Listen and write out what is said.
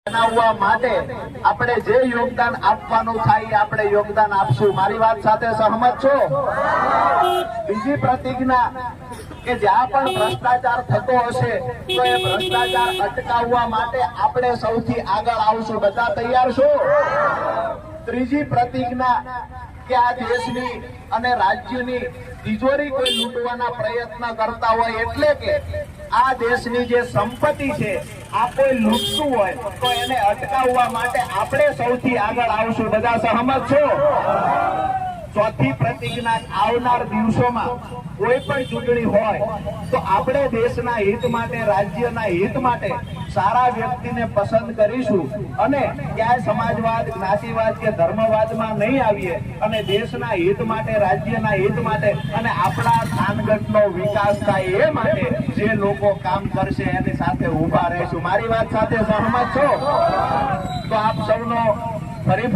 બનાવવા માટે આપણે જે યોગદાન આપવાનું થાય આપણે યોગદાન આપશું। મારી વાત સાથે સહમત છો? બીજી પ્રતિજ્ઞા કે જ્યાં પણ ભ્રષ્ટાચાર થતો હશે તો એ ભ્રષ્ટાચાર અટકાવવા માટે આપણે સૌથી આગળ આવશું। બધા તૈયાર છો? ત્રીજી પ્રતિજ્ઞા કે આ દેશની અને રાજ્યની તિજોરી કોઈ લૂંટવાના પ્રયત્ન કરતા હોય એટલે કે આ દેશની જે સંપત્તિ છે આ કોઈ લૂંટતું હોય તો એને અટકાવવા માટે આપણે સૌથી આગળ આવશું। બધા સહમત છો? ચોથી પ્રતિજ્ઞા આવનાર દિવસોમાં કોઈ પણ ચૂંટણી હોય તો આપણે દેશના હિત માટે રાજ્યના હિત માટે સારા વ્યક્તિને પસંદ કરીશું અને ક્યાંય સમાજવાદ જ્ઞાતિવાદ કે ધર્મવાદમાં નહીં આવીએ અને દેશના હિત માટે રાજ્યના હિત માટે અને આપણા થાનગઢનો વિકાસ થાય એ માટે જે લોકો કામ કરશે એની સાથે ઊભા રહીશું। મારી વાત સાથે સહમત છો? તો આપ સૌનો ફરી